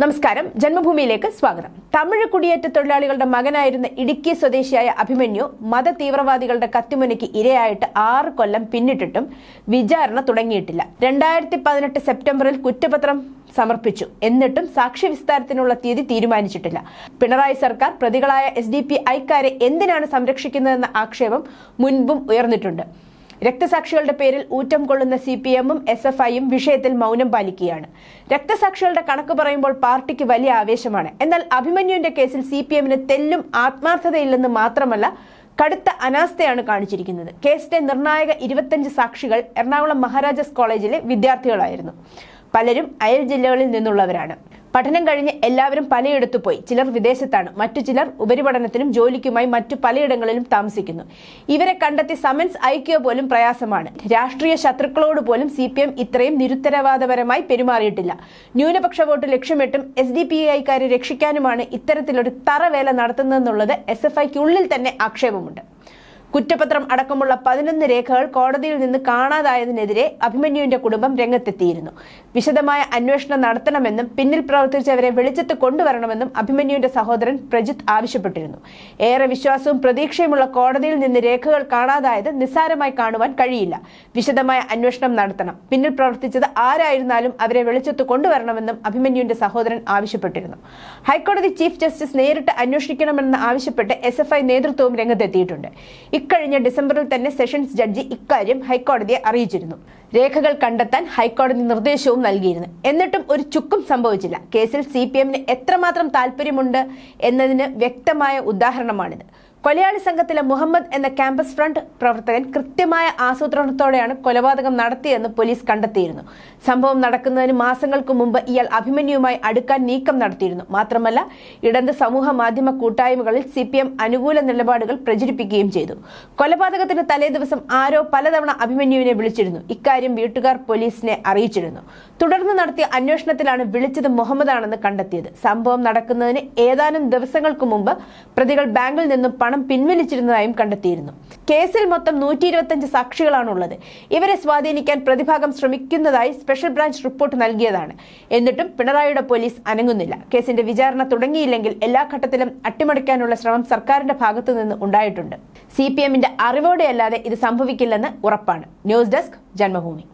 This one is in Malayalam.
നമസ്കാരം, ജന്മഭൂമിയിലേക്ക് സ്വാഗതം. തമിഴ് കുടിയേറ്റ തൊഴിലാളികളുടെ മകനായിരുന്ന ഇടുക്കി സ്വദേശിയായ അഭിമന്യു മത തീവ്രവാദികളുടെ കത്തിമുനയ്ക്ക് ഇരയായിട്ട് 6 കൊല്ലം പിന്നിട്ടിട്ടും വിചാരണ തുടങ്ങിയിട്ടില്ല. 2018 സെപ്റ്റംബറിൽ കുറ്റപത്രം സമർപ്പിച്ചു. എന്നിട്ടും സാക്ഷി വിസ്താരത്തിനുള്ള തീയതി തീരുമാനിച്ചിട്ടില്ല. പിണറായി സർക്കാർ പ്രതികളായ SDPIക്കാരെ എന്തിനാണ് സംരക്ഷിക്കുന്നതെന്ന ആക്ഷേപം മുൻപും ഉയർന്നിട്ടുണ്ട്. രക്തസാക്ഷികളുടെ പേരിൽ ഊറ്റം കൊള്ളുന്ന CPM-ഉം SFI-യും വിഷയത്തിൽ മൗനം പാലിക്കുകയാണ്. രക്തസാക്ഷികളുടെ കണക്ക് പറയുമ്പോൾ പാർട്ടിക്ക് വലിയ ആവേശമാണ്. എന്നാൽ അഭിമന്യുവിന്റെ കേസിൽ CPM-ന് തെല്ലും ആത്മാർത്ഥതയില്ലെന്ന് മാത്രമല്ല, കടുത്ത അനാസ്ഥയാണ് കാണിച്ചിരിക്കുന്നത്. കേസിലെ നിർണായക 25 സാക്ഷികൾ എറണാകുളം മഹാരാജാസ് കോളേജിലെ വിദ്യാർത്ഥികളായിരുന്നു. പലരും അയൽ ജില്ലകളിൽ നിന്നുള്ളവരാണ്. പഠനം കഴിഞ്ഞ് എല്ലാവരും പലയിടത്തു പോയി. ചിലർ വിദേശത്താണ്, മറ്റു ചിലർ ഉപരിപഠനത്തിനും ജോലിക്കുമായി മറ്റു പലയിടങ്ങളിലും താമസിക്കുന്നു. ഇവരെ കണ്ടെത്തി സമൻസ് അയക്കുക പോലും പ്രയാസമാണ്. രാഷ്ട്രീയ ശത്രുക്കളോട് പോലും CPM ഇത്രയും നിരുത്തരവാദപരമായി പെരുമാറിയിട്ടില്ല. ന്യൂനപക്ഷ വോട്ട് ലക്ഷ്യമിട്ടും SDPIക്കാരെ രക്ഷിക്കാനുമാണ് ഇത്തരത്തിലൊരു തറവേല നടത്തുന്നതെന്നുള്ളത് SFIക്കുള്ളിൽ തന്നെ ആക്ഷേപമുണ്ട്. കുറ്റപത്രം അടക്കമുള്ള 11 രേഖകൾ കോടതിയിൽ നിന്ന് കാണാതായതിനെതിരെ അഭിമന്യുവിന്റെ കുടുംബം രംഗത്തെത്തിയിരുന്നു. വിശദമായ അന്വേഷണം നടത്തണമെന്നും പിന്നിൽ പ്രവർത്തിച്ചവരെ വെളിച്ചത്ത് കൊണ്ടുവരണമെന്നും അഭിമന്യുവിന്റെ സഹോദരൻ പ്രജിത്ത് ആവശ്യപ്പെട്ടിരുന്നു. ഏറെ വിശ്വാസവും പ്രതീക്ഷയുമുള്ള കോടതിയിൽ നിന്ന് രേഖകൾ കാണാതായത് നിസ്സാരമായി കാണുവാൻ കഴിയില്ല. വിശദമായ അന്വേഷണം നടത്തണം. പിന്നിൽ പ്രവർത്തിച്ചത് ആരായിരുന്നാലും അവരെ വെളിച്ചത്ത് കൊണ്ടുവരണമെന്നും അഭിമന്യുവിന്റെ സഹോദരൻ ആവശ്യപ്പെട്ടിരുന്നു. ഹൈക്കോടതി ചീഫ് ജസ്റ്റിസ് നേരിട്ട് അന്വേഷിക്കണമെന്ന് ആവശ്യപ്പെട്ട് SFI നേതൃത്വവും രംഗത്തെത്തിയിട്ടുണ്ട്. ഇക്കഴിഞ്ഞ ഡിസംബറിൽ തന്നെ സെഷൻസ് ജഡ്ജി ഇക്കാര്യം ഹൈക്കോടതിയെ അറിയിച്ചിരുന്നു. രേഖകൾ കണ്ടെത്താൻ ഹൈക്കോടതി നിർദ്ദേശവും നൽകിയിരുന്നു. എന്നിട്ടും ഒരു ചുക്കും സംഭവിച്ചില്ല. കേസിൽ CPM-ന് എത്രമാത്രം താല്പര്യമുണ്ട് എന്നതിന് വ്യക്തമായ ഉദാഹരണമാണിത്. കൊലയാളി സംഘത്തിലെ മുഹമ്മദ് എന്ന ക്യാമ്പസ് ഫ്രണ്ട് പ്രവർത്തകൻ കൃത്യമായ ആസൂത്രണത്തോടെയാണ് കൊലപാതകം നടത്തിയെന്ന് പോലീസ് കണ്ടെത്തിയിരുന്നു. സംഭവം നടക്കുന്നതിന് മാസങ്ങൾക്ക് മുമ്പ് ഇയാൾ അഭിമന്യുവുമായി അടുക്കാൻ നീക്കം നടത്തിയിരുന്നു. മാത്രമല്ല, ഇടത് സമൂഹ മാധ്യമ കൂട്ടായ്മകളിൽ CPM അനുകൂല നിലപാടുകൾ പ്രചരിപ്പിക്കുകയും ചെയ്തു. കൊലപാതകത്തിന് തലേ ദിവസം ആരോ പലതവണ അഭിമന്യുവിനെ വിളിച്ചിരുന്നു. ഇക്കാര്യം വീട്ടുകാർ പോലീസിനെ അറിയിച്ചിരുന്നു. തുടർന്ന് നടത്തിയ അന്വേഷണത്തിലാണ് വിളിച്ചത് മുഹമ്മദാണെന്ന് കണ്ടെത്തിയത്. സംഭവം നടക്കുന്നതിന് ഏതാനും ദിവസങ്ങൾക്ക് മുമ്പ് പ്രതികൾ ബാങ്കിൽ നിന്നും പണം പിൻവലിച്ചിരുന്നതായും കണ്ടെത്തിയിരുന്നു. കേസിൽ മൊത്തം 125 സാക്ഷികളാണുള്ളത്. ഇവരെ സ്വാധീനിക്കാൻ പ്രതിഭാഗം ശ്രമിക്കുന്നതായി സ്പെഷ്യൽ ബ്രാഞ്ച് റിപ്പോർട്ട് നൽകിയതാണ്. എന്നിട്ടും പിണറായിയുടെ പോലീസ് അനങ്ങുന്നില്ല. കേസിന്റെ വിചാരണ തുടങ്ങിയില്ലെങ്കിൽ എല്ലാ ഘട്ടത്തിലും അട്ടിമറിക്കാനുള്ള ശ്രമം സർക്കാരിന്റെ ഭാഗത്തു നിന്ന് ഉണ്ടായിട്ടുണ്ട്. CPM-ന്റെ അറിവോടെയല്ലാതെ ഇത് സംഭവിക്കില്ലെന്ന് ഉറപ്പാണ്. News desk, Janmabhumi.